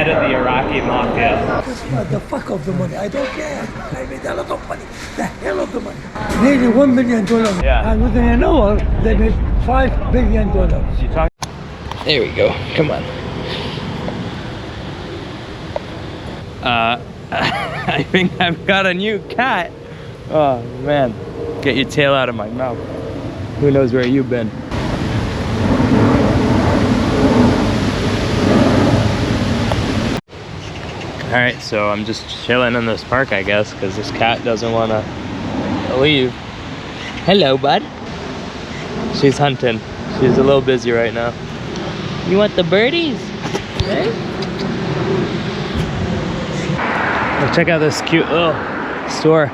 head of the Iraqi mafia. The fuck of the money, I don't care. I made a lot of money, the hell of the money. Nearly $1 million. Yeah. And within an hour, they made $5 billion. There we go, come on. I think I've got a new cat. Oh man, get your tail out of my mouth. Who knows where you've been? All right, so I'm just chilling in this park, I guess, because this cat doesn't want to leave. Hello, bud. She's hunting. She's a little busy right now. You want the birdies? Hey? Well, check out this cute little store.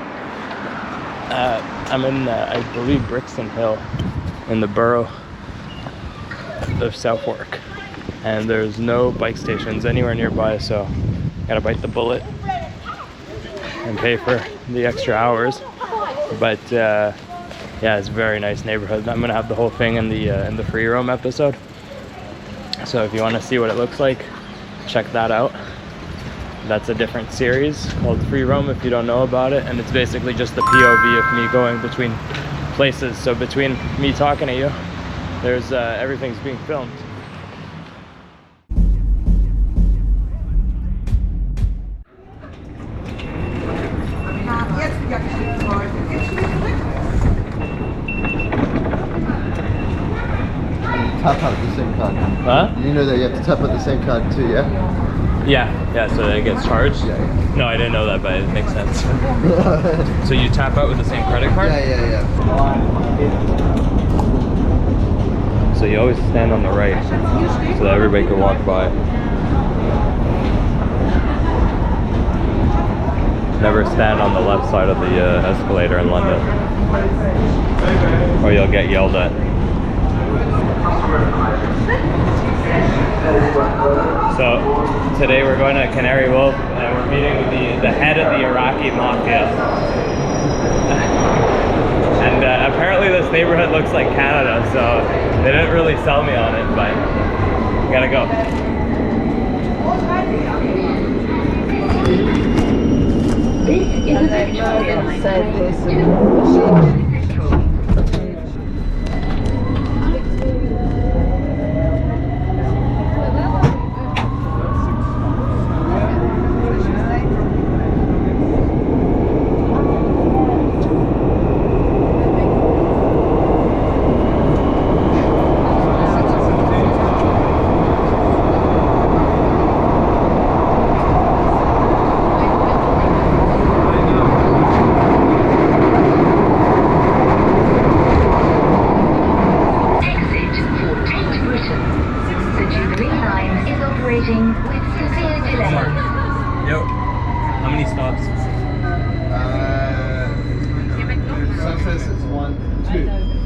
I'm in, I believe, Brixton Hill in the borough of Southwark. And there's no bike stations anywhere nearby, so gotta bite the bullet and pay for the extra hours. But yeah, it's a very nice neighborhood. I'm gonna have the whole thing in the free roam episode. So if you want to see what it looks like, check that out. That's a different series called Free Roam if you don't know about it, and it's basically just the POV of me going between places. So between me talking to you, there's everything's being filmed. Tap out the same card. Huh? You know that you have to tap out the same card too, yeah? Yeah, so that it gets charged? Yeah. No, I didn't know that, but it makes sense. So you tap out with the same credit card? Yeah. So you always stand on the right so that everybody can walk by. Never stand on the left side of the escalator in London, or you'll get yelled at. So today we're going to Canary Wharf and we're meeting with the head of the Iraqi mafia. And apparently this neighborhood looks like Canada, so they didn't really sell me on it, but gotta go.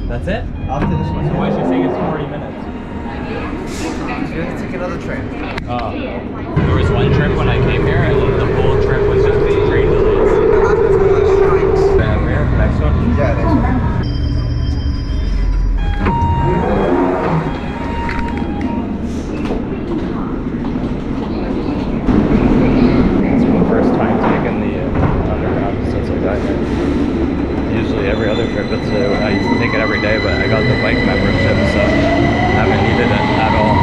That's it? After this one. So why is she saying it's 40 minutes? You have to take another train. Oh. There was one trip when I came here and the whole trip was just train delays. Here, next one? Yeah, next one. It's my first time taking the underground since I got here. Usually every other trip, I used to take it every day, but I got the bike membership, so I haven't needed it at all.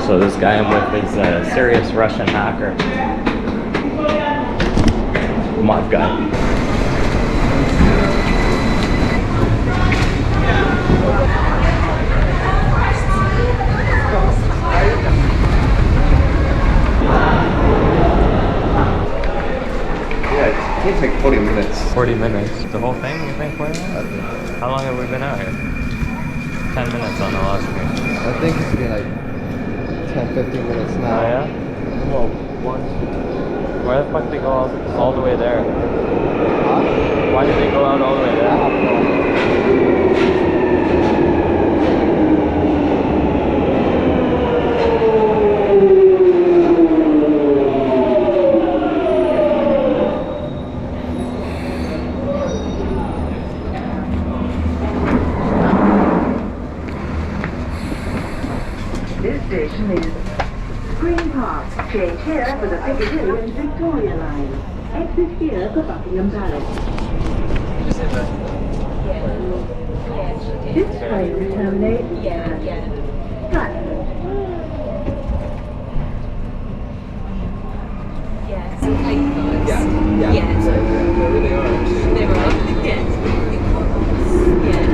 So this guy I'm with is a serious Russian hacker. Mod guy. It takes like 40 minutes. 40 minutes. The whole thing, you think, 40 minutes? How long have we been out here? 10 minutes on the last screen. I think it's been like 10-15 minutes now. Oh yeah? Well, one, two. Why the fuck did they go all the way there? Why did they go out all the way there? station is Green Park. Change here for the Piccadilly and Victoria line. Exit here for Buckingham Palace. This train terminates at Stratford. Yeah, some cake guys. Yeah. So they are actually. They are. Yeah.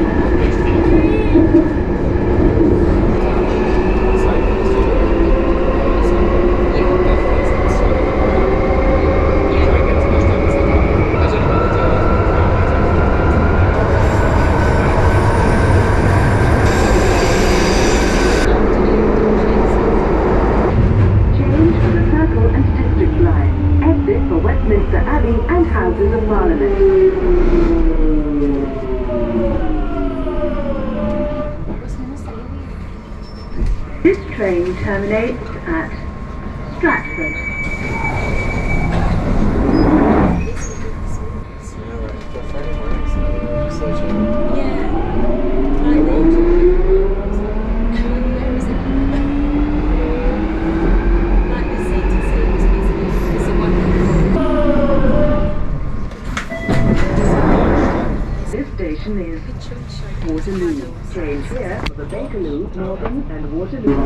This train terminates at Stratford. This station is Waterloo. Change here for the Bakerloo, Northern and Waterloo.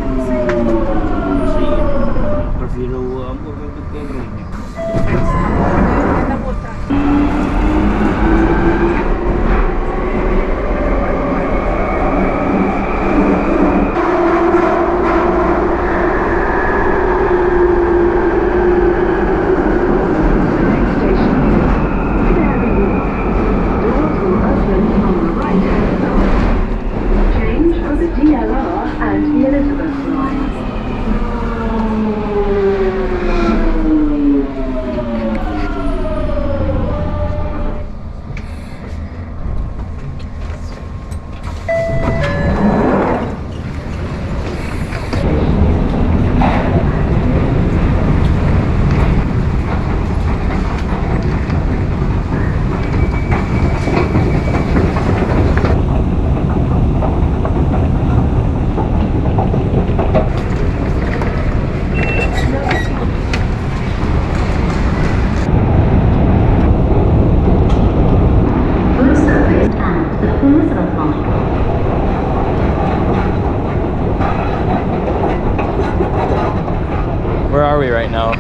Where are we right now?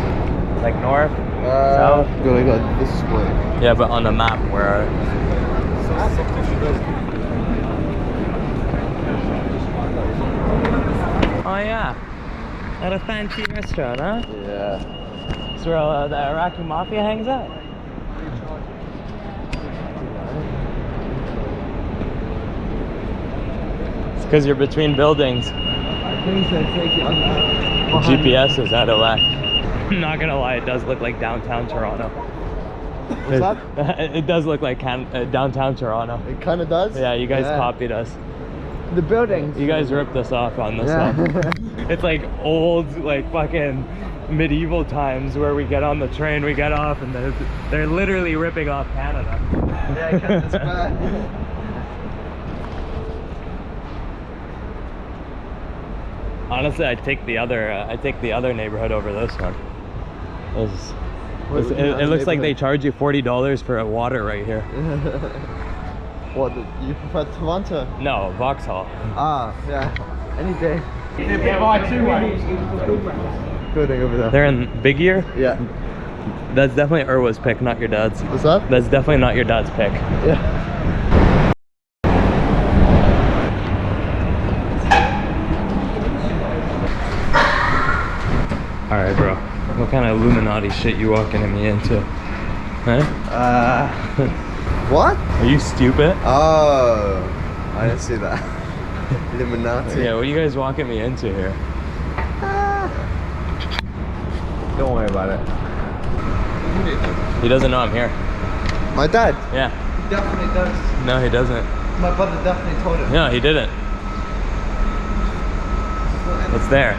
Like north? South? Gonna go this way. Yeah, but on the map, where are Oh yeah. At a fancy restaurant, huh? Yeah. It's where the Iraqi mafia hangs out. It's because you're between buildings. GPS is out of whack. I'm not gonna lie, it does look like downtown Toronto. What's that? It does look like downtown Toronto. It kind of does. Yeah, you guys copied us. The buildings. You guys ripped us off on this one. It's like old, like fucking medieval times where we get on the train, we get off, and they're literally ripping off Canada. Yeah, that's bad. Honestly, I take the other neighborhood over this one. It looks like they charge you $40 for a water right here. What, you prefer Toronto? No, Vauxhall. Ah, yeah. Any day. Good thing over there. They're in Big Ear? Yeah. That's definitely Irwa's pick, not your dad's. What's that? That's definitely not your dad's pick. Yeah. Alright, bro. What kind of Illuminati shit you walking me into? Huh? What? Are you stupid? Oh, I didn't see that. Illuminati. Yeah, what are you guys walking me into here? Don't worry about it. He doesn't know I'm here. My dad? Yeah. He definitely does. No, he doesn't. My brother definitely told him. No, he didn't. It's there.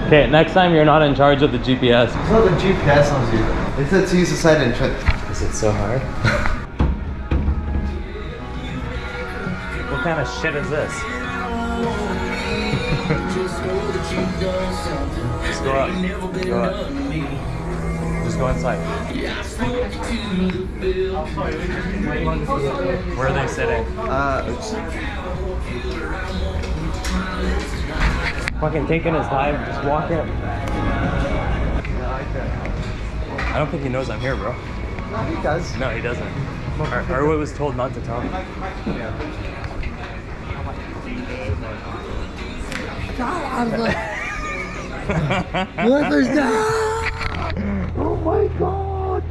Okay, next time you're not in charge of the GPS. It's not the GPS on you. It said to use the side entrance. Is it so hard? What kind of shit is this? Just go up. Go up. Just go inside. Where are they sitting? Fucking taking his time, just walk in. I don't think he knows I'm here, bro. No, he does. No, he doesn't. Or was told not to tell me. What is that? Oh my god!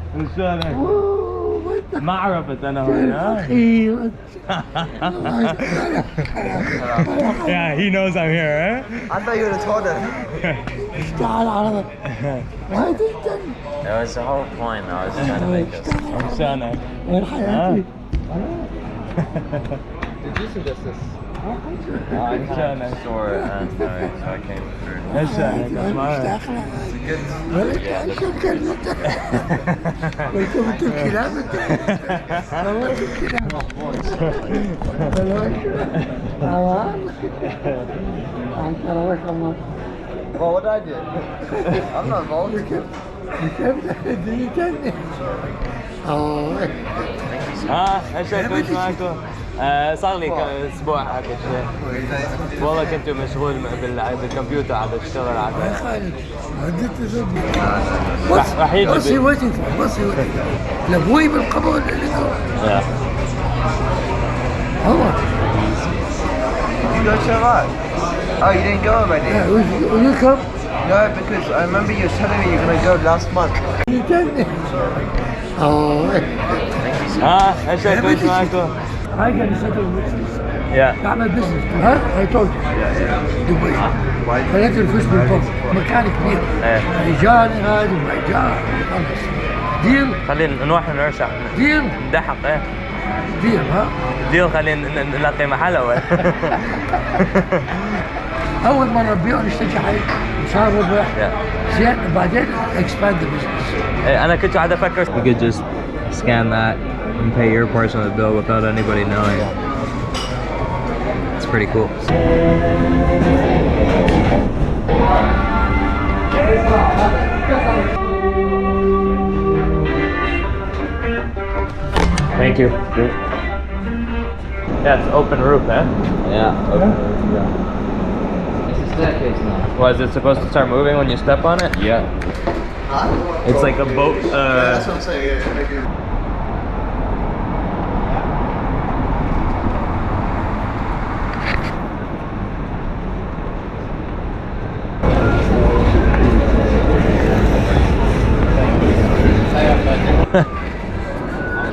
Oh, what the ما عرفت أنا هنا. Yeah, he knows I'm here, I thought you would have told him. Why did that? That was the whole point. I was trying to make us. I'm Sana. Did you suggest this? I kind of saw it and so I came through. Well, what I did? I'm not involved. ايش كنت معكم؟ صار لي اسبوع هكذا شيء. والله كنت مشغول بالكمبيوتر عم بشتغل على راح يجي. What's he waiting for? What's he waiting for? لابوي بالقبر اللي Yeah. هو. You go to Iraq? Oh, you didn't go already? Yeah, will you come? No, because I remember you were telling me you were going to go last month. You tell me. Oh. ايش كنت معكم؟ I can settle business. Yeah. أعمل business. ها؟ I told you. دبي. خليت الفلوس بالبنك. مكان كبير. إيجار هذا وإيجار. خلص. ديل. خلينا نروح نرشح. ديل. ندحق ايه. ديل ها؟ ديل خلينا نلاقي محل أول. أول مرة نبيع ونشتري حي صار ربح. زين بعدين expand the business. أنا كنت قاعد أفكر. You could just scan that and pay your portion of the bill without anybody knowing. It's pretty cool. Thank you. Yeah, it's open roof, eh? Yeah. Okay. It's a staircase now. Well, is it supposed to start moving when you step on it? Yeah. It's like a boat. That's what I'm saying. Yeah.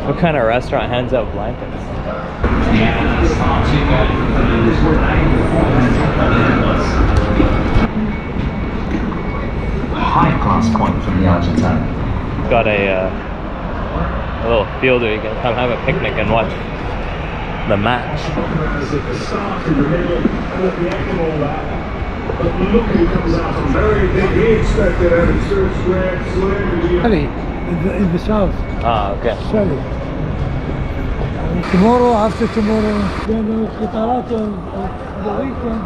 What kind of restaurant hands out blankets? High class point from the Argentine. Got a little field where you can come have a picnic and watch the match. In the south. Ah, okay. Sorry. Tomorrow, after tomorrow, then القطارات the weekend.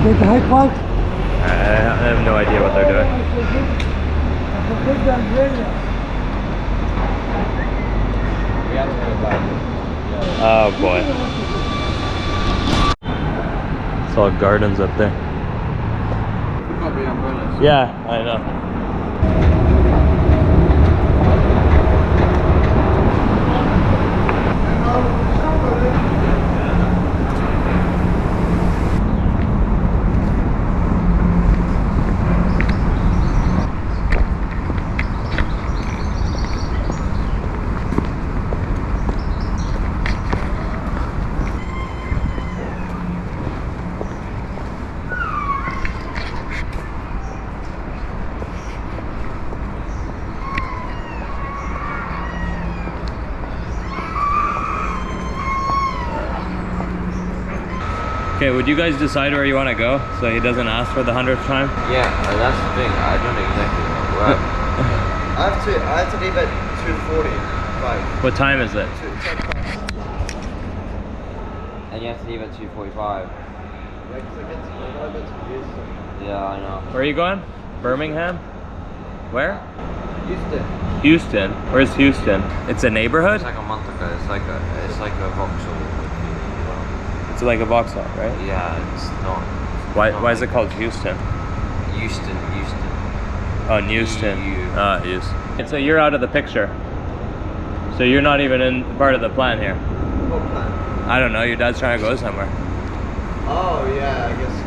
Go to Hyde Park. I have no idea what they're doing. Oh boy. It's all gardens up there. Yeah, I know. Okay, would you guys decide where you want to go so he doesn't ask for the 100th time? Yeah, that's the thing. I don't exactly know. Well, I have to leave at 2:45. What time is it? and you have to leave at 2:45. Yeah, I know. Where are you going? Birmingham? Where? Houston. Houston. Where's Houston? It's a neighborhood? It's like a month ago. It's like a Vauxhall. It's like a Vauxhall, right? Yeah, it's not. Why is it called Houston? Houston. Oh, Houston. EU. Ah, Houston. And so you're out of the picture. So you're not even in part of the plan here. What plan? I don't know. Your dad's trying to go somewhere. Oh yeah, I guess.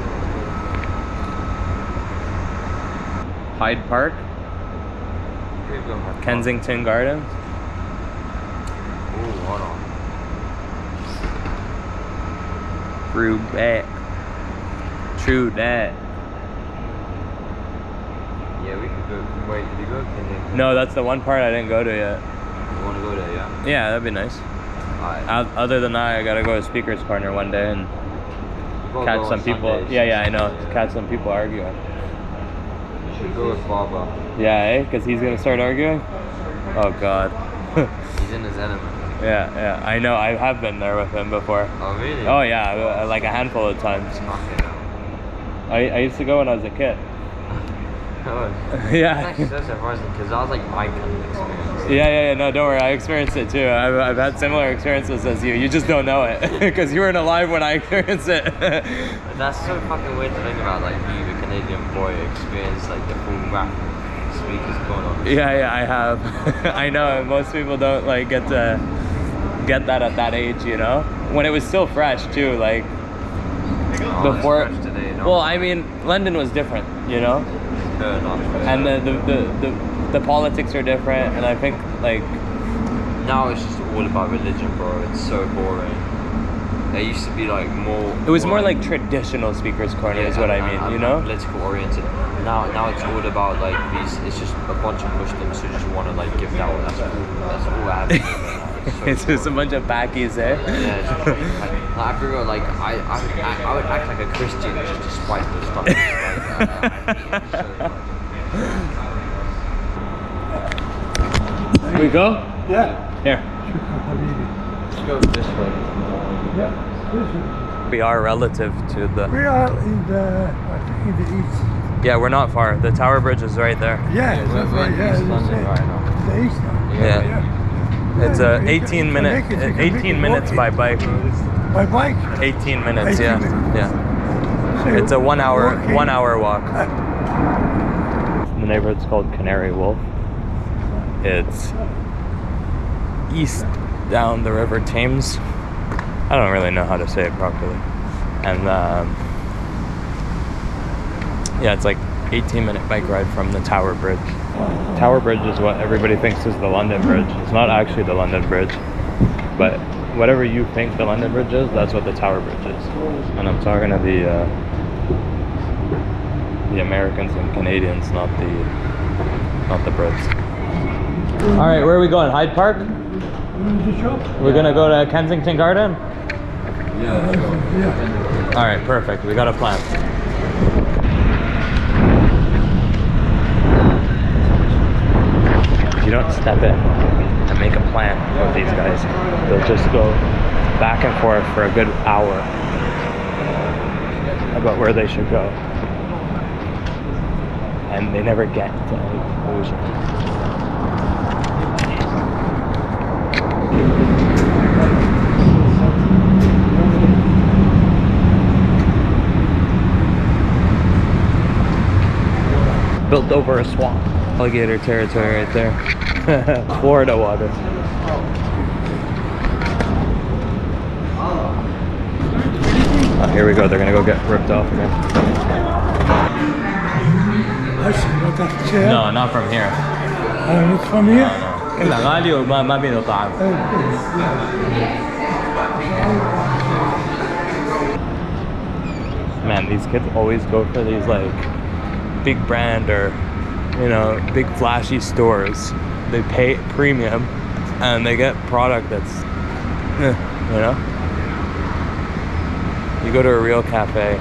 Hyde Park, Kensington Gardens. Ooh, hold on. True that. True that. Yeah, we could go. Wait, did you go to Kensington? No, that's the one part I didn't go to yet. You want to go there, yeah? Yeah, that'd be nice. Alright. Other than that, I gotta go to Speaker's Corner one day and Gotta catch go some on people. Sundays. Yeah, I know. Catch some people arguing. You should go with Baba. Yeah, Because he's gonna start arguing? Oh God. He's in his element. Yeah, I know. I have been there with him before. Oh, really? Oh yeah, like a handful of times. Okay. I used to go when I was a kid. Oh, Yeah. it's actually so surprising because that was like my kind of experience. Yeah, no, don't worry. I experienced it too. I've had similar experiences as you. You just don't know it because you weren't alive when I experienced it. That's so fucking weird to think about, like you, a Canadian boy, experience like the full rap speakers going on. Yeah, I have. I know. Most people don't like get that at that age, you know. When it was still fresh too, like before. It's fresh today, no? Well, I mean, London was different, you know. Fair enough. And the politics are different, and I think like Now it's just all about religion, bro. It's so boring. There used to be like more. it was more like traditional Speaker's Corner is what I mean, you know. Political oriented. Now it's all about like these. It's just a bunch of Muslims who just want to like give dawah. That's all I have. It's just a bunch of backies there. Yeah, it's just, like I figure like I would act like a Christian just to spite this stuff. We go? Yeah. Here. Let's go this way. Yeah. This is, We are relative to the. we are in the, I think in the east. Yeah, we're not far. The Tower Bridge is right there. Yeah, we're that's right. in Yeah, East it's London right now. the east now. Yeah. It's Yeah, a you can 18 make minute, it, you can make 18 it minutes by bike. By bike. 18 minutes, 18 yeah, minutes. yeah. So It's a 1 hour, walking. 1 hour walk. The neighborhood's called Canary Wharf. It's east down the River Thames. I don't really know how to say it properly. And yeah, it's like 18-minute bike ride from the Tower Bridge. Tower Bridge is what everybody thinks is the London Bridge. It's not actually the London Bridge, but whatever you think the London Bridge is, that's what the Tower Bridge is. And I'm talking to the Americans and Canadians, not the Brits. All right, where are we going? Hyde Park? We're gonna go to Kensington Garden? Yeah. All right, perfect. We got a plan. If you don't step in and make a plan with these guys, they'll just go back and forth for a good hour about where they should go. And they never get to any conclusion. Built over a swamp. Alligator territory right there. Florida water. Oh, here we go. They're gonna go get ripped off again. I see what that chair. No, not from here. It's from here. Man, these kids always go for these like big brand or, you know, big flashy stores. They pay premium and they get product that's, you know. you go to a real cafe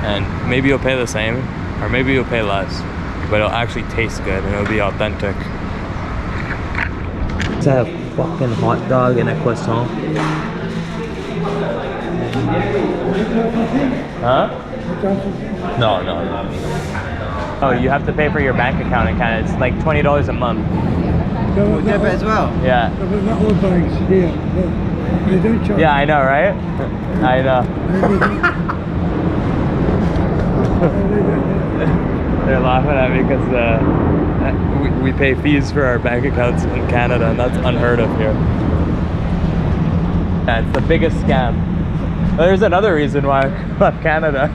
and maybe you'll pay the same or maybe you'll pay less, but it'll actually taste good and it'll be authentic. Let's have a fucking hot dog and a croissant. Huh? No, not me. Oh, you have to pay for your bank account in Canada. It's like $20 a month. We'll dip it as well. Yeah. But not all banks here. They don't charge. Yeah, I know, right? I know. They're laughing at me because we pay fees for our bank accounts in Canada, and that's unheard of here. Yeah, it's the biggest scam. There's another reason why I left Canada.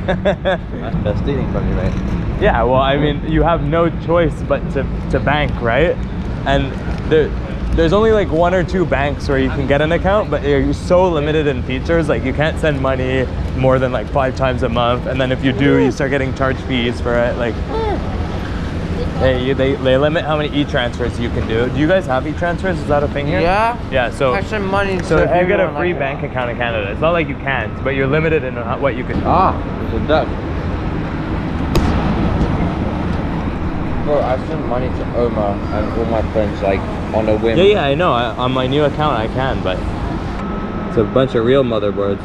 They're stealing from you, mate. Yeah, well, I mean, you have no choice but to bank, right? And there's only like 1 or 2 banks where you can get an account, but you're so limited in features. Like you can't send money more than like 5 times a month, and then if you do, you start getting charged fees for it. Like they limit how many e-transfers you can do. Do you guys have e-transfers? Is that a thing here? Yeah. Yeah. So I send money. so if you get a free bank account in Canada, it's not like you can't, but you're limited in what you can do. Ah, it's a duck. Bro, I send money to Omar and all my friends like on a whim. Yeah, I know. On my new account, I can, but it's a bunch of real motherboards.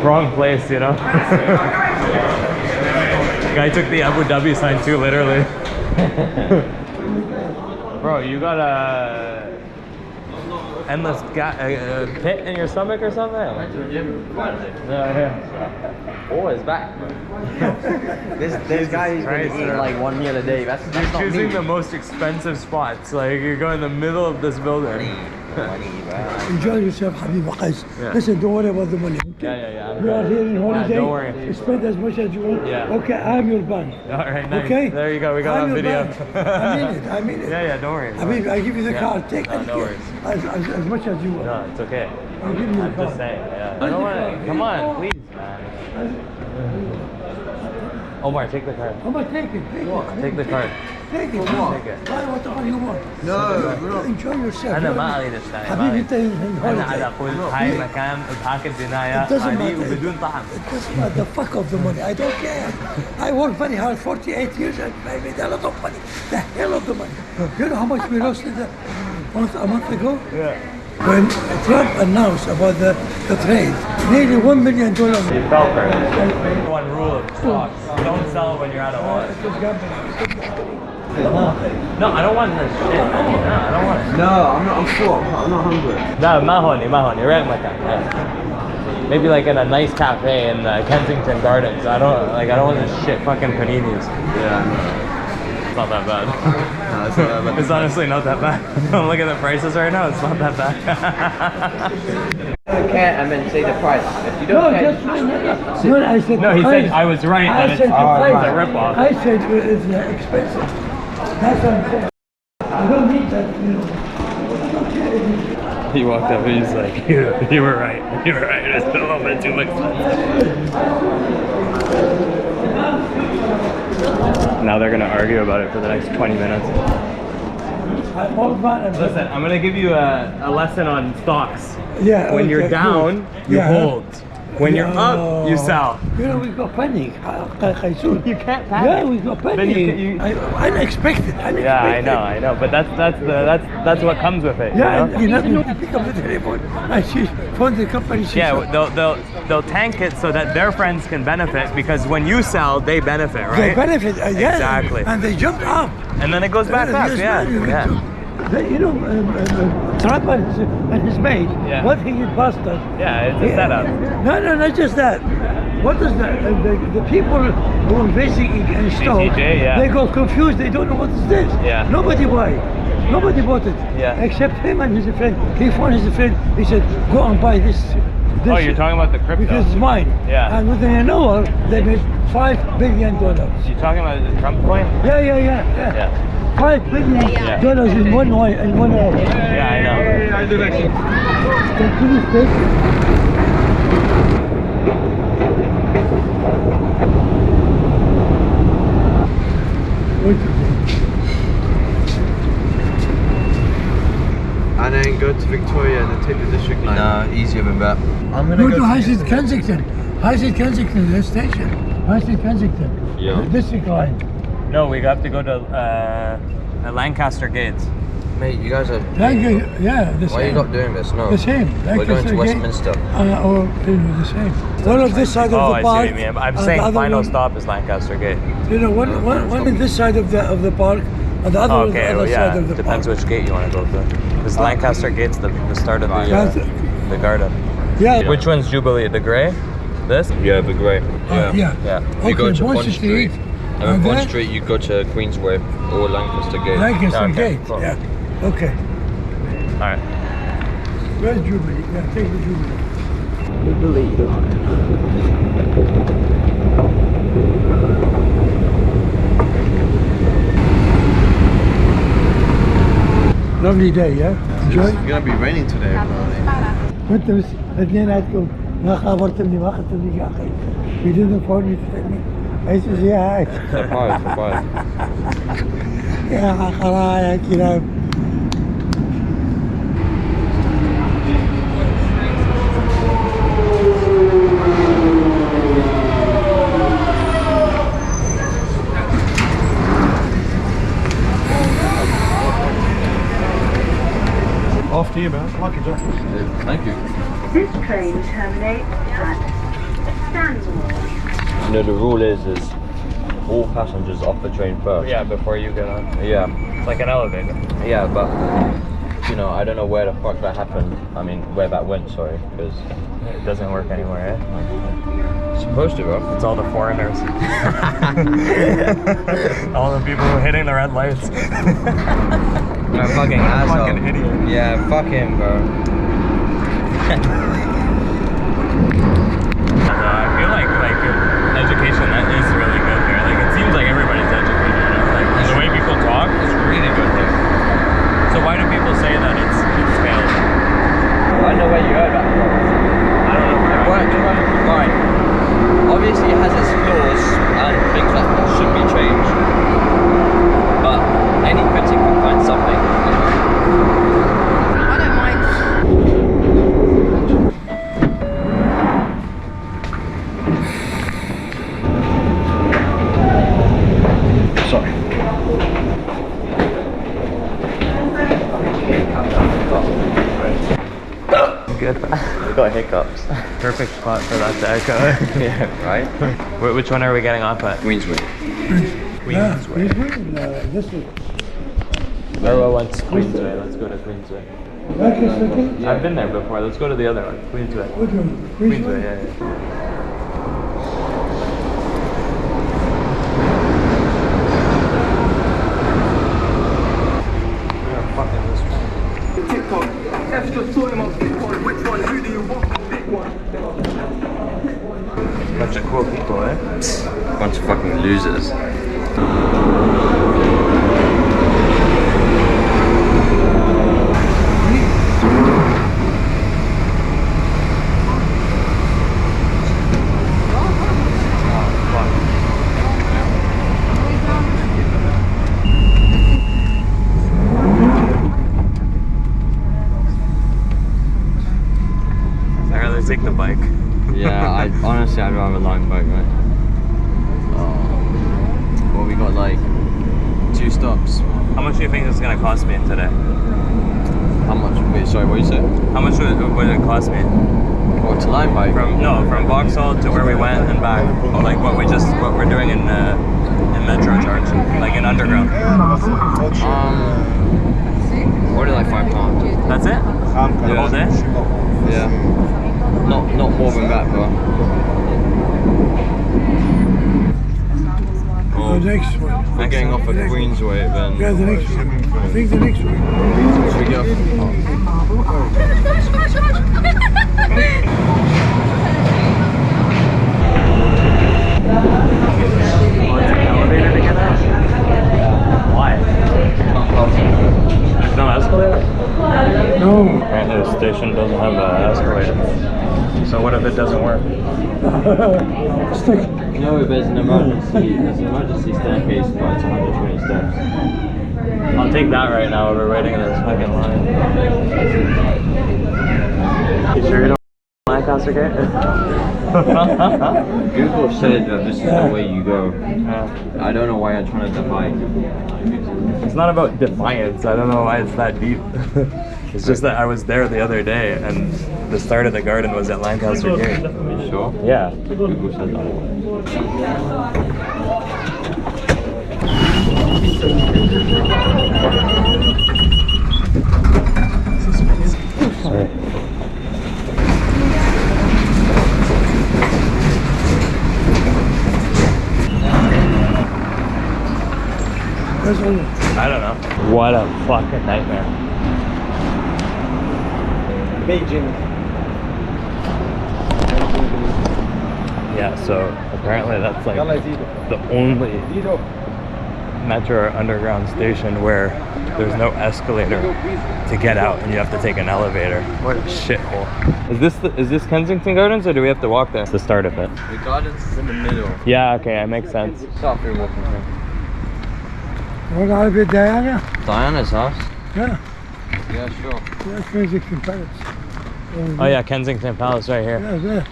Wrong place, you know. Guy took the Abu Dhabi sign too literally. Bro, you got a endless pit in your stomach or something? I went to the gym finally. Yeah. Oh, it's back. this guy is going to eat like 1 meal a day. That's You're not choosing me. the most expensive spots. Like you're going in the middle of this building. Money, man. Enjoy yourself, Habib Qais. Yeah. Listen, don't worry about the money. Okay? Yeah. You are here in holiday. don't worry. Spend as much as you want. Yeah. Okay, I'm your bank. All right, nice. Okay? There you go. We got I'm on your video. bank. I mean it. Yeah, don't worry. I mean, I give you the Yeah. card. Take No, it. no worries. As much as you want. No, it's okay. I'll give you the I'm card. just saying. Yeah. I don't want to. Come on, please, man. Omar, take the card. How much? Take it. Take the card. Take it. Take it. Buy whatever you want. No, Enjoy yourself. أنا ما أريد أشتري. حبيبي أنت in أنا على holiday. أقول هاي مكان إضحاك البناية It doesn't عادي matter. وبدون طعم. It doesn't matter the fuck of the money. I don't care. I worked very hard 48 years and I made a lot of money. The hell of the money. You know how much we lost a month ago? Yeah. When Trump announced about the trade, nearly $1 million. You fell for it. One rule of stocks: don't sell when you're at a loss. No, I don't want this shit. No, I don't want it. no, I'm full. I'm not hungry. No, ما هوني. Right, مكان. Maybe like in a nice cafe in Kensington Gardens. I don't want this shit fucking paninis. Yeah, It's not that bad. no, it's not bad. It's honestly not that bad. I'm looking at the prices right now. It's not that bad. You can't and then say the price. If you No, don't pay, just no, I said No, he said I was right. I That it's said the price. a ripoff. I said it's expensive. That's what I'm saying. I don't need that, you know. I don't care if it's- He walked up and he's like, you were right. You were right. It's a little bit too expensive. Now they're going to argue about it for the next 20 minutes. I'm old man. Listen, I'm going to give you a lesson on stocks. Yeah. When you're okay, down, good. you Yeah. hold. When you're up, you sell. You know, we got panic. You can't panic. Yeah, we got panic. Then you- Unexpected. Yeah, I know. But that's what comes with it. Yeah, You know? and you're not going to pick up the telephone. And she phoned the company. She Yeah, said, they'll tank it so that their friends can benefit, because when you sell, they benefit, right? they benefit. Yeah, Exactly. And they jumped up. And then it goes back up. Yes, Yeah. man, Yeah. You know, Trump and his mate, Yeah. what he bastard. Yeah, it's a setup. No, not just that. What is that? The people who are investing in stock, BCJ, yeah. they got confused. They don't know what is this. Yeah. Nobody bought it. Yeah. Except him and his friend. He phoned his friend. He said, go and buy this. Oh, you're talking about the crypto? Because it's mine. Yeah. And within an hour, they made $5 billion. You talking about the Trump coin? Yeah. $5 billion in 1 hour. Yeah, I know. And then go to Victoria and then take the district line. No, easier than that. I'm gonna Go to High Street Kensington. High Street Kensington, the station. High Street Kensington. Yeah. The district line. No, we have to go to Lancaster Gates. Mate, you guys are. The same. Why are you not doing this? No. The same. We're going to Lancaster Gate, Westminster. or the same. One on this side of Oh, the I see park. what you mean. I'm and saying the other final one- stop is Lancaster Gate. One on this side of the park, and the other on the Okay, other well, side of the depends park. which gate you want to go to. Because Lancaster Gate's the start of the garden. Yeah. Which one's Jubilee? The grey? This? Yeah, the grey. Yeah. You go Okay, to Bond Bond Street. And And then Bond then- Street, you go to Queensway or Lancaster Gate. Lancaster Okay, Gate. cool. Yeah. Okay. Alright. Where's Jubilee? Yeah, take the Jubilee. Lovely day, yeah? Enjoy. It's gonna be raining today, apparently. وانت بس اثنيناتكم ما خبرتني ما اخذتني يا اخي. You didn't phone me to tell me. I said, yeah, Surprise. يا خرايا كلاب. Off to you, man. Like a jacket. Thank you. This train terminates at Stanmore. You know, the rule is all passengers off the train first. Yeah, before you get on. Yeah. It's like an elevator. Yeah, but you know, I don't know where the fuck that happened. I mean, where that went. Sorry, because It doesn't work anymore, eh? it's supposed to, bro. It's all the foreigners. All the people hitting the red lights. A fucking asshole. Fucking idiot. Yeah, fuck him, bro. I feel like education that is really good here. Like it seems like everybody's educated. You know? Like the way people talk is really good here. So why do people say that it's failed? I know where you heard that from. I don't know. It works fine. Obviously, it has its flaws and things that should be changed. But any critic can find something. I don't mind. Sorry. Good. We got hiccups. Perfect spot for that to echo. Yeah, right? Which one are we getting off at? Queensway. Yeah, Queensway. this is. Arrow wants Queensway. Let's go to Queensway. Lancaster Gate? I've been there before. Let's go to the other one. Queensway. Which one? Queensway, yeah. Bunch of cool people, eh? Bunch of fucking losers. I'd rather take the bike. Yeah, honestly, I'd rather line bike, right? Well, we got like 2 stops. How much do you think this is gonna cost me today? How much? Wait, sorry, what you said? How much would it cost me? What, to line bike? From Vauxhall to where we went and back. Or like what we're doing in Metro charge, like in Underground. What did like £5? That's it? The whole day? Yeah. Not more than that, bro. The next one. If we're getting off at Queensway, then Yeah, the next one. I think the next one. should we get off? escalator. So what if it doesn't work? Stick. No, if there's an emergency staircase, but it's 120 steps. I'll take that right now while we're waiting in this fucking line. You sure you don't like Lancaster Gate? Google said that this is the way you go. I don't know why I'm trying to defy. It's not about defiance. I don't know why it's that deep. It's just that I was there the other day and the start of the garden was at Lancaster Gate. Are you sure? Yeah. Google said that. Sorry. I don't know. What a fucking nightmare. Beijing. Yeah, so apparently that's like the only metro or underground station where there's no escalator to get out and you have to take an elevator. What a shithole. Is this Kensington Gardens or do we have to walk there? It's the start of it. The gardens is in the middle. Yeah, okay, that makes sense. Start through walking here. You want to be Diana? Diana's house? Yeah. Yeah, sure. That's Kensington Palace. Oh yeah, Kensington Palace right here. Yeah, there.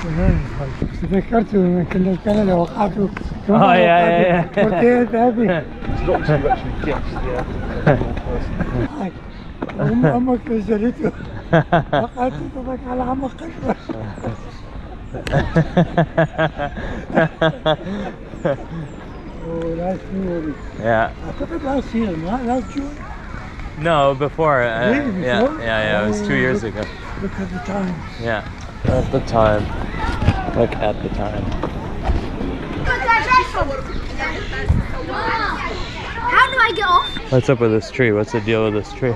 تذكرت من كنا كندا وقعته Oh yeah. مرتين هذه Got to actually guess the أمك نزلته وقعته تضحك على عمك أكبر. Oh, last movie. Yeah. I thought it last year, not last June. No, before. Really, before? Yeah, it was 2 years ago. Look at the time. Yeah. At the time. Look at the time. How do I get off? What's up with this tree? What's the deal with this tree?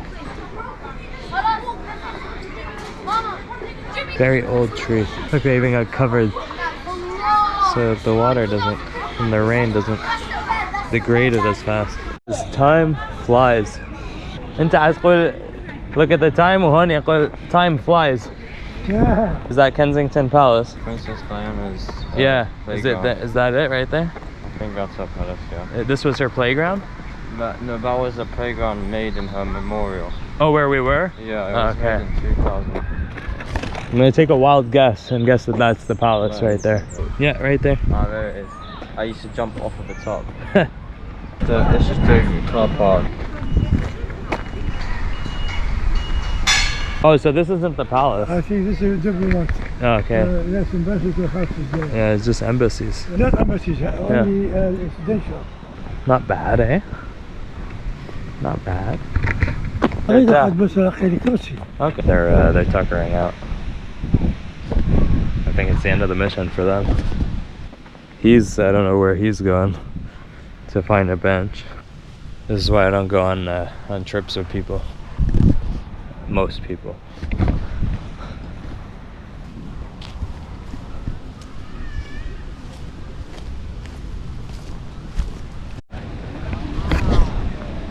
Very old tree. Look, they even got covered so that the water doesn't, and the rain doesn't degrade it as fast. This time flies. Look at the time, time flies. Yeah. Is that Kensington Palace? Princess Diana's. Yeah. Is playground. that it right there? I think that's her palace, yeah. This was her playground? No, that was a playground made in her memorial. Oh, where we were? Yeah, it was Okay. made in 2000. I'm gonna take a wild guess and guess that that's the palace right there. Yeah, right there. Ah, there it is. I used to jump off of the top. So this is the car park. Oh, so this isn't the palace. I think this is diplomat. Oh, okay. That's ambassador houses there. Yeah, it's just embassies. Not embassies, only residential. Not bad, eh? Not bad. هذا قد بس أخير كرسي. Okay. They're tuckering out. I think it's the end of the mission for them. I don't know where he's going to find a bench. This is why I don't go on trips with people. Most people.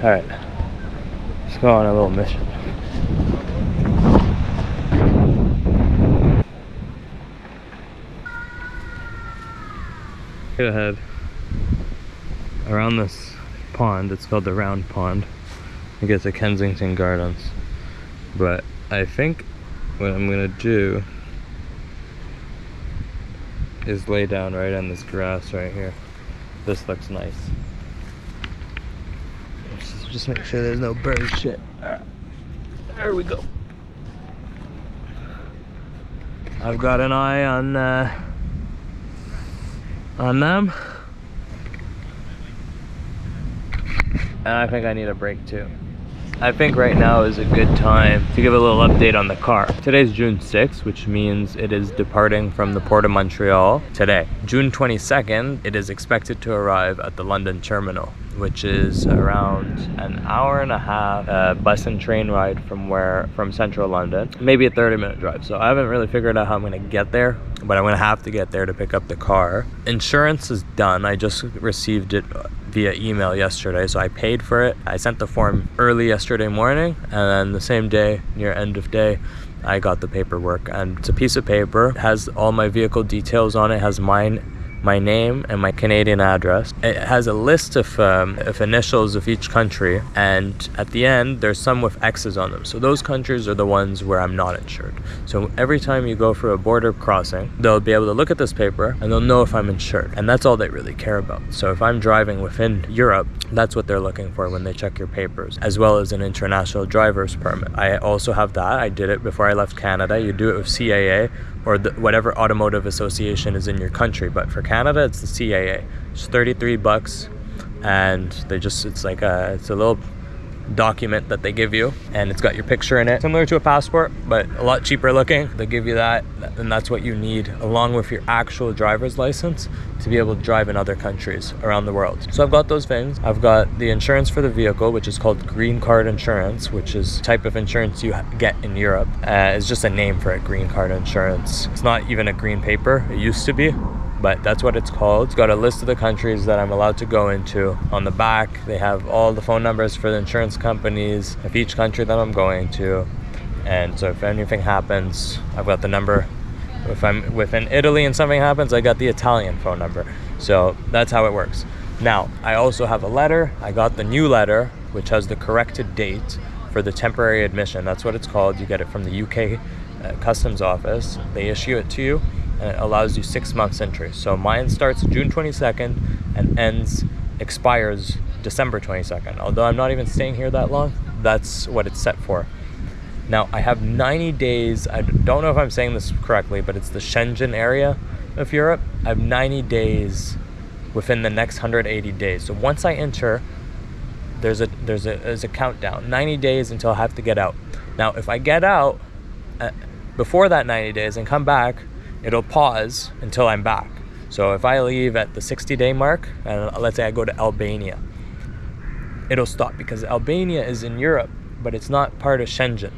All right, let's go on a little mission. Go ahead. Around this pond, it's called the Round Pond. You get to Kensington Gardens. But I think what I'm gonna do is lay down right on this grass right here. This looks nice. Just make sure there's no bird shit. There we go. I've got an eye on them. And I think I need a break too. I think right now is a good time to give a little update on the car. Today's June 6th, which means it is departing from the Port of Montreal today. June 22nd, it is expected to arrive at the London terminal, which is around an hour and a half bus and train ride from central London, maybe a 30-minute drive. So I haven't really figured out how I'm gonna get there, but I'm gonna have to get there to pick up the car. Insurance is done. I just received it via email yesterday, so I paid for it. I sent the form early yesterday morning, and then the same day, near end of day, I got the paperwork, and it's a piece of paper. It has all my vehicle details on it. It has my name and my Canadian address. It has a list of initials of each country, and at the end there's some with X's on them. So those countries are the ones where I'm not insured. So every time you go for a border crossing, they'll be able to look at this paper and they'll know if I'm insured, and that's all they really care about. So if I'm driving within Europe, that's what they're looking for when they check your papers, as well as an international driver's permit. I also have that. I did it before I left Canada. You do it with CAA or whatever automotive association is in your country, but for Canada it's the CAA. It's $33, and it's a little document that they give you, and it's got your picture in it, similar to a passport but a lot cheaper looking. They give you that, and that's what you need along with your actual driver's license to be able to drive in other countries around the world. So I've got those things. I've got the insurance for the vehicle, which is called green card insurance, which is a type of insurance you get in Europe. It's just a name for it, green card insurance. It's not even a green paper. It used to be, but that's what it's called. It's got a list of the countries that I'm allowed to go into. On the back, they have all the phone numbers for the insurance companies of each country that I'm going to. And so if anything happens, I've got the number. If I'm within Italy and something happens, I got the Italian phone number. So that's how it works. Now, I also have a letter. I got the new letter, which has the corrected date for the temporary admission. That's what it's called. You get it from the UK Customs Office. They issue it to you, and it allows you 6 months entry. So mine starts June 22nd and expires December 22nd. Although I'm not even staying here that long, that's what it's set for. Now I have 90 days. I don't know if I'm saying this correctly, but it's the Schengen area of Europe. I have 90 days within the next 180 days. So once I enter, there's a countdown, 90 days until I have to get out. Now if I get out before that 90 days and come back, it'll pause until I'm back. So if I leave at the 60-day mark, and let's say I go to Albania, it'll stop because Albania is in Europe, but it's not part of Schengen.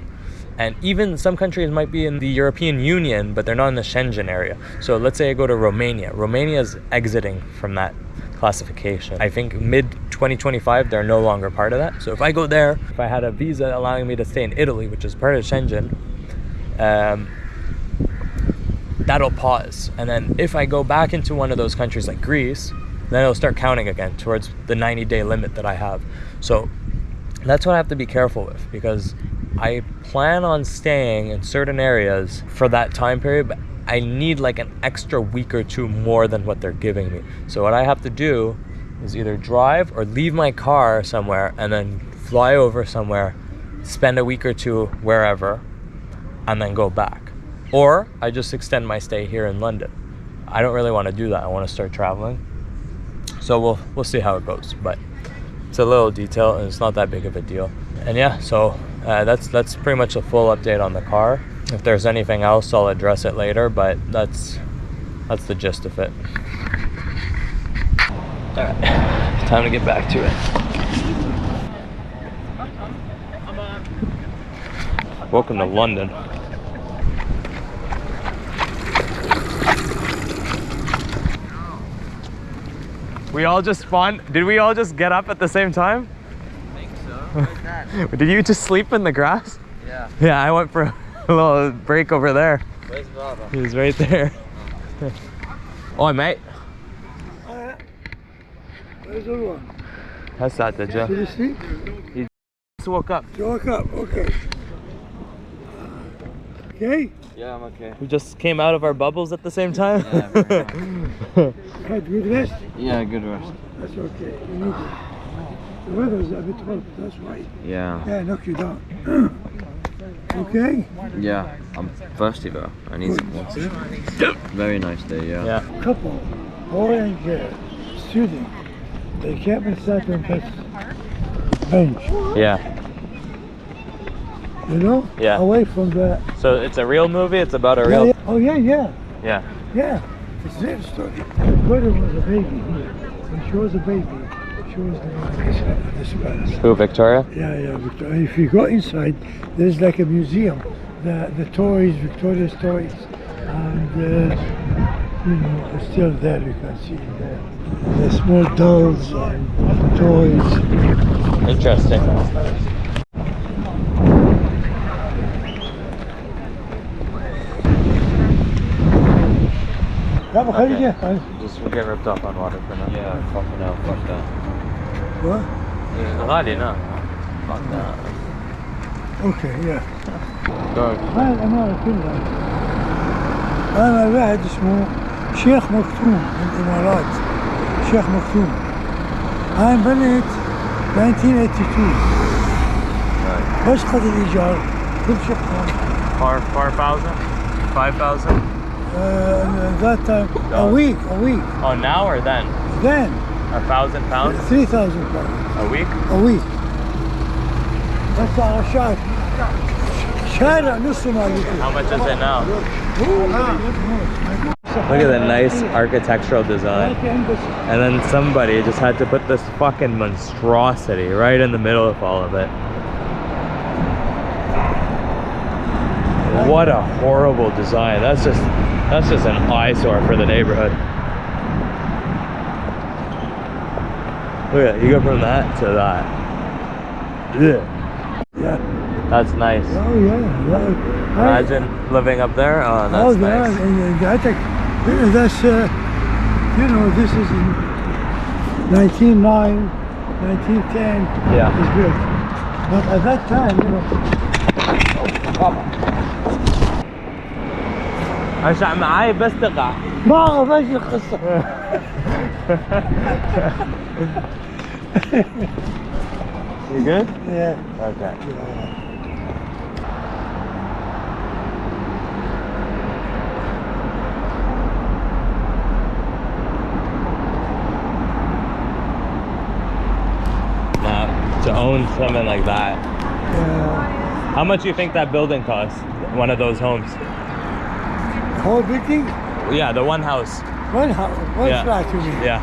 And even some countries might be in the European Union, but they're not in the Schengen area. So let's say I go to Romania. Romania is exiting from that classification. I think mid-2025, they're no longer part of that. So if I go there, if I had a visa allowing me to stay in Italy, which is part of Schengen, that'll pause. And then if I go back into one of those countries like Greece, then it'll start counting again towards the 90-day limit that I have. So that's what I have to be careful with, because I plan on staying in certain areas for that time period, but I need like an extra week or two more than what they're giving me. So what I have to do is either drive or leave my car somewhere and then fly over somewhere, spend a week or two wherever, and then go back. Or I just extend my stay here in London. I don't really want to do that. I want to start traveling. So we'll see how it goes, but it's a little detail and it's not that big of a deal. And yeah, so that's pretty much a full update on the car. If there's anything else, I'll address it later, but that's the gist of it. All right, time to get back to it. Welcome to London. We all just spawned. Did we all just get up at the same time? I think so. Where's that? Did you just sleep in the grass? Yeah. Yeah, I went for a little break over there. Where's Baba? He was right there. Oh, mate. Where's the other one? That's that, did Did you? you sleep? He just woke up. You woke up, okay. Okay? Yeah, I'm okay. We just came out of our bubbles at the same time. Yeah, very nice. Had good rest? Yeah, good rest. That's okay. You need it. The weather's a bit hot, that's right. Yeah. Yeah, knock you down. Okay? Yeah, I'm thirsty though. I need some water. Very nice day, yeah. Yeah. Couple, orange student, they kept inside on this bench, Yeah. you know? Yeah. Away from the... So it's a real movie? It's about a Yeah, real... yeah. Oh yeah, yeah. Yeah. Yeah. It's their story. My brother was a baby here. When she was a baby, she was the one of this palace. Who, Victoria? Yeah, Victoria. If you go inside, there's like a museum. The toys, Victoria's toys, and you know, it's still there. You can see the small dolls and toys. Interesting. Just we'll get ripped off on water for now. Yeah, fucking hell, fuck that. What? غالي no. Fuck that. Okay, yeah. Dog. هاي العمارة كلها أنا واحد اسمه شيخ مكتوم من الإمارات. شيخ مكتوم. أنا بنيت 1982. بس قد الإيجار كل شيء 4,000? 5,000? that time a week. Oh, now or then? Then 1,000 pounds? 3,000 pounds A week? a week. بس على شارع شارع نص ما يكون. How much is it now? Look at the nice architectural design. And then somebody just had to put this fucking monstrosity right in the middle of all of it. What a horrible design. That's just an eyesore for the neighborhood. Look at it, you go from that to that. Yeah. That's nice. Oh yeah. Imagine living up there. Oh, that's nice. I think that's you know, this is in 1909, 1910. Yeah. It's good. But at that time, you know. عشان معاي بس تقع. ما أعرف إيش القصة. You good? Yeah. Okay. Now, to own something like that, how much do you think that building costs? One of those homes? Whole building? Yeah, the one house. One house, one Yeah. flat you mean? Yeah.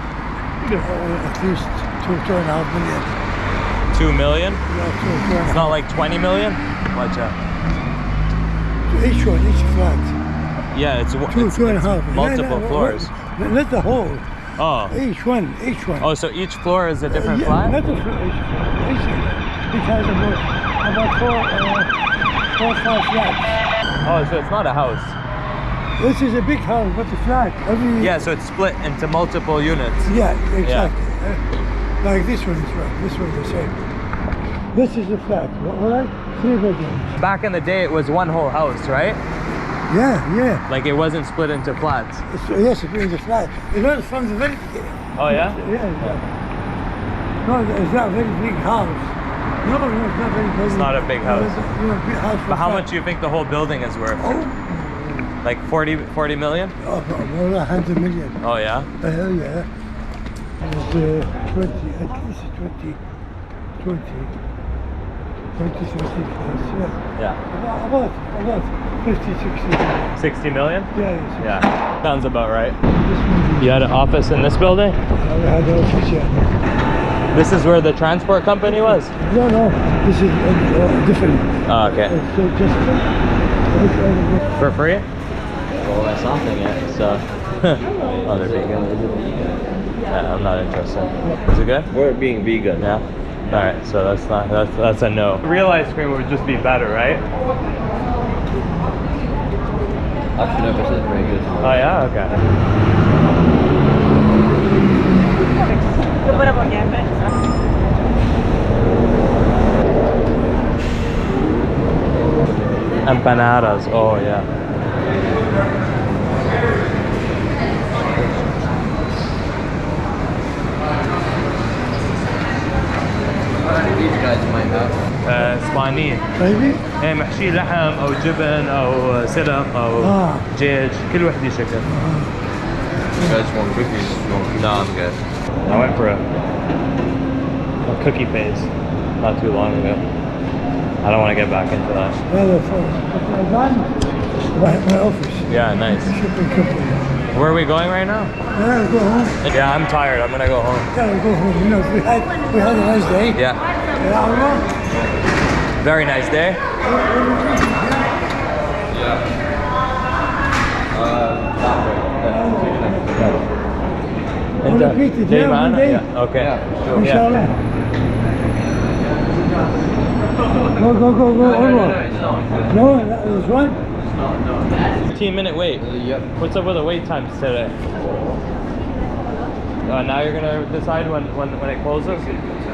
At least 2.5 million. 2 million? Yeah, It's not like 20 million? Watch out. each one, each flat. Yeah, it's Two and a half. multiple floors. Not the whole. Oh. Each one. Oh, so each floor is a different Yeah, flat? not the floor, each floor. It has about four or five flats. Oh, so it's not a house. This is a big house, but the flat. Yeah, so it's split into multiple units. Yeah, exactly. Like this one is right. This one the same. This is the flat, all right? 3 bedrooms. Back in the day, it was one whole house, right? Yeah. Like it wasn't split into flats. Yes, it is a flat. You know, from the very beginning. Oh, yeah? Yeah. No, it's not a very big house. No, it's not very big. It's not a big house. Big house But how much do you think the whole building is worth? Oh. Like 40 million? Oh, more than 100 million. Oh, yeah? Hell yeah. And 20, at least 20, 30 plus, Yeah. About 50, 60. 60 million? Yeah. Yeah. Sounds about right. This one, You had an office in this building? we had an office, yeah. This is where the transport company was? No, this is different. Oh, okay. It's just For free? Well, that's something, yeah. So, Oh, they're vegan. Yeah, I'm not interested. Is it good? we're being vegan. Yeah. All right, so that's a no. Real ice cream would just be better, right? I've never said very good. Oh yeah, okay. Empanadas. Oh yeah. These guys might have. اسبانيين. maybe. ايه محشي لحم او جبن او سلق او دجاج كل وحده شكل. You guys want cookies? No, I'm good. I went for a cookie phase not too long ago. I don't want to get back into that. My office. Yeah, nice. Shipping company. Where are we going right now? Yeah, go home. Yeah, I'm tired. I'm gonna go home. Yeah, go home. You know, we had a nice day. Yeah. Yeah, Very nice day. I'll repeat it, yeah, one day. Yeah. Okay. Yeah, Inshallah. Go, over. No, there's one. No. 15-minute wait. Yep. What's up with the wait times today? Now you're gonna decide when it closes? Go to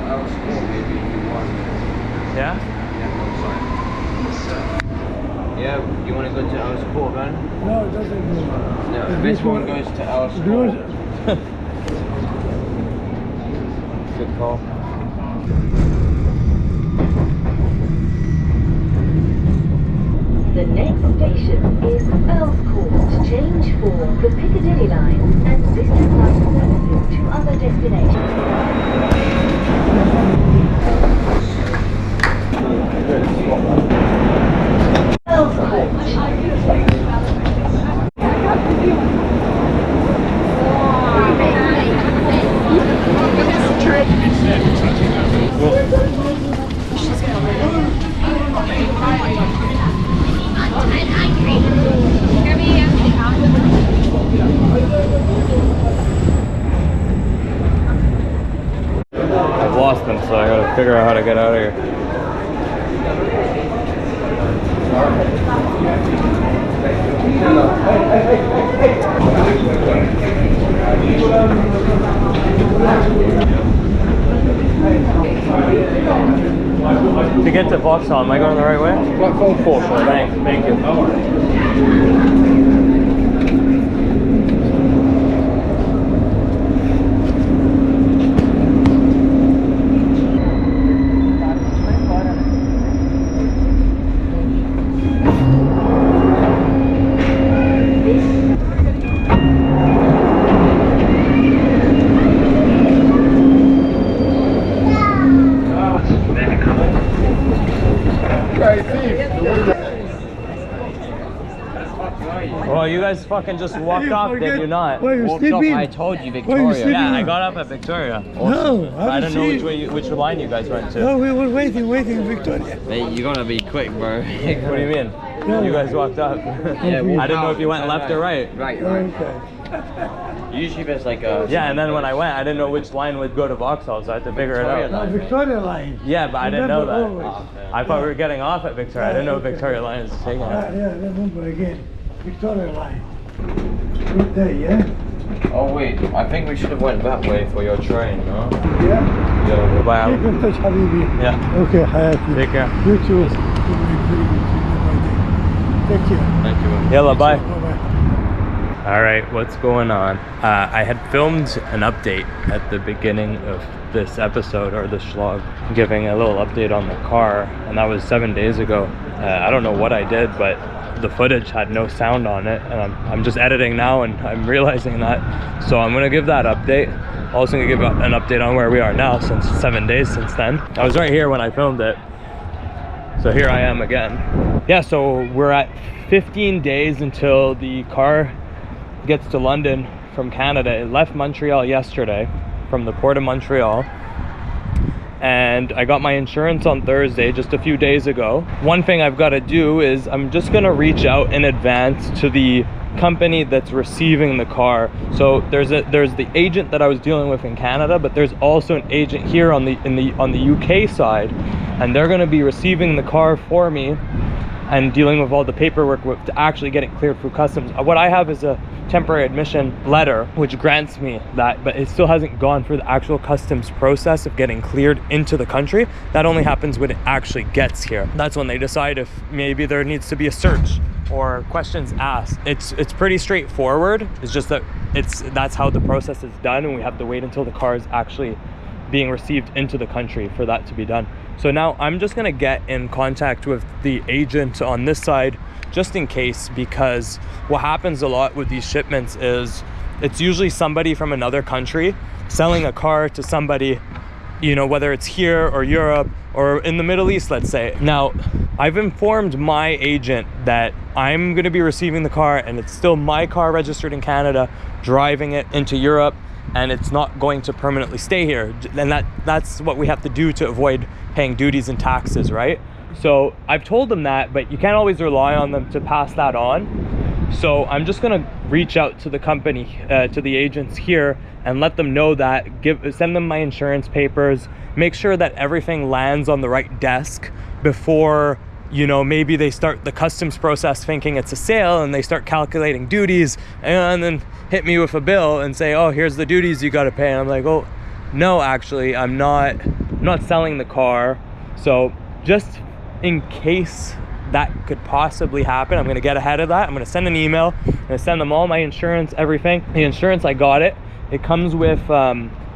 our school maybe if you want. Yeah? Yeah, you want to go to our school, man? No, it doesn't go. No, this one goes to our school. Good call. The next station is Earls Court. Change for the Piccadilly line and District line services to other destinations. Earls Court. I've lost them, so I gotta figure out how to get out of here. To get to Vauxhall, am I going the right way? Platform 4, sure. Thank you. Well, you guys fucking just walked off, did you not? Why, you Walked sleeping? off, I told you, Why you Victoria. sleeping? Yeah, I got up at Victoria. No, I don't know which line you guys went to. No, we were waiting, Victoria. Mate, you're gonna be quick, bro. What do you mean? No. You guys walked up. Yeah, I didn't know if you went left or right. Right. Okay. Usually there's like a... Yeah, and then when I went, I didn't know which line would go to Vauxhall, so I had to figure it out. No, Victoria line. Yeah, but I didn't know that. Always. I thought we were getting off at Victoria. I didn't know Victoria line was taking it. Yeah, remember again. Victoria line. Good day, yeah? Oh wait, I think we should have went that way for your train, no? Yeah? Yeah. Bye. Keep in touch, Habibi. Yeah. Okay, Hayati. Take care. You too. Take care. Thank you. Yalla, bye. Bye-bye. All right, what's going on? I had filmed an update at the beginning of this episode, or the SHLOG, giving a little update on the car, and that was 7 days ago. I don't know what I did, but the footage had no sound on it, and I'm just editing now, and I'm realizing that. So I'm gonna give that update. Also gonna give an update on where we are now, since 7 days since then. I was right here when I filmed it, so here I am again. Yeah, so we're at 15 days until the car gets to London from Canada. It left Montreal yesterday from the port of Montreal, and I got my insurance on Thursday, just a few days ago. One thing I've got to do is I'm just gonna reach out in advance to the company that's receiving the car. So there's the agent that I was dealing with in Canada, but there's also an agent here on the UK side, and they're going to be receiving the car for me and dealing with all the paperwork to actually get it cleared through customs. What I have is a temporary admission letter which grants me that, but it still hasn't gone through the actual customs process of getting cleared into the country. That only happens when it actually gets here. That's when they decide if maybe there needs to be a search or questions asked. It's pretty straightforward. It's just that that's how the process is done, and we have to wait until the car is actually being received into the country for that to be done. So now I'm just gonna get in contact with the agent on this side, just in case, because what happens a lot with these shipments is it's usually somebody from another country selling a car to somebody, you know, whether it's here or Europe or in the Middle East, let's say. Now, I've informed my agent that I'm gonna be receiving the car, and it's still my car registered in Canada, driving it into Europe, and it's not going to permanently stay here. And that's what we have to do to avoid paying duties and taxes, right? So I've told them that, but you can't always rely on them to pass that on. So I'm just gonna reach out to the company, to the agents here, and let them know that, send them my insurance papers, make sure that everything lands on the right desk before you know, maybe they start the customs process thinking it's a sale and they start calculating duties and then hit me with a bill and say, oh, here's the duties you got to pay. And I'm like, oh, no, actually, I'm not selling the car. So just in case that could possibly happen, I'm going to get ahead of that. I'm going to send an email. I'm going to send them all my insurance, everything. The insurance, I got it. It comes with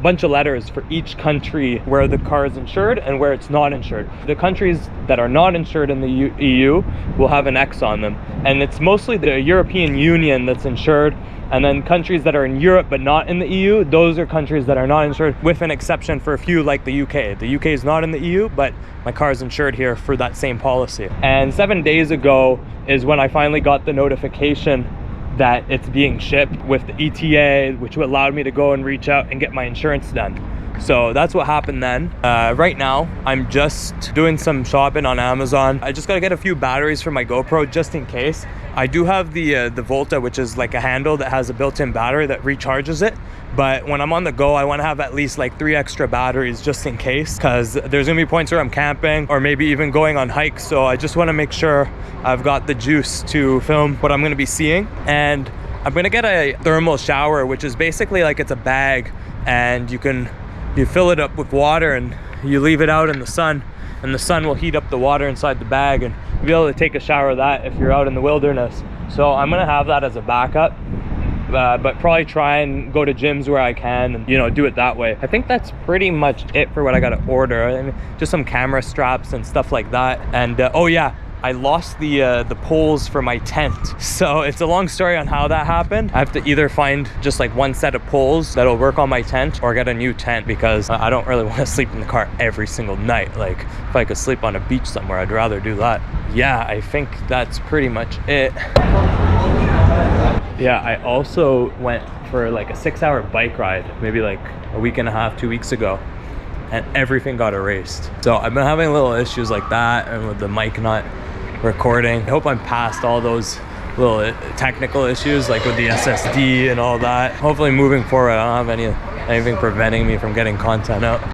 bunch of letters for each country where the car is insured and where it's not insured. The countries that are not insured in the EU will have an X on them, and it's mostly the European Union that's insured. And then countries that are in Europe but not in the EU, those are countries that are not insured, with an exception for a few like the UK. The UK is not in the EU, but my car is insured here for that same policy. And 7 days ago is when I finally got the notification that it's being shipped with the ETA, which allowed me to go and reach out and get my insurance done. So that's what happened then. Right now, I'm just doing some shopping on Amazon. I just gotta get a few batteries for my GoPro just in case. I do have the Volta, which is like a handle that has a built-in battery that recharges it. But when I'm on the go, I want to have at least like 3 extra batteries just in case, because there's gonna be points where I'm camping or maybe even going on hikes. So I just want to make sure I've got the juice to film what I'm gonna be seeing. And I'm gonna get a thermal shower, which is basically like it's a bag, and you fill it up with water and you leave it out in the sun, and the sun will heat up the water inside the bag, and you'll be able to take a shower of that if you're out in the wilderness. So I'm gonna have that as a backup. But probably try and go to gyms where I can and, you know, do it that way. I think that's pretty much it for what I gotta order. I mean, just some camera straps and stuff like that. And oh yeah, I lost the poles for my tent. So it's a long story on how that happened. I have to either find just like one set of poles that'll work on my tent or get a new tent, because I don't really want to sleep in the car every single night. Like if I could sleep on a beach somewhere, I'd rather do that. Yeah, I think that's pretty much it. Yeah, I also went for like a 6-hour bike ride, maybe like a week and a half, 2 weeks ago, and everything got erased. So I've been having little issues like that, and with the mic not recording. I hope I'm past all those little technical issues, like with the SSD and all that. Hopefully moving forward, I don't have anything preventing me from getting content out.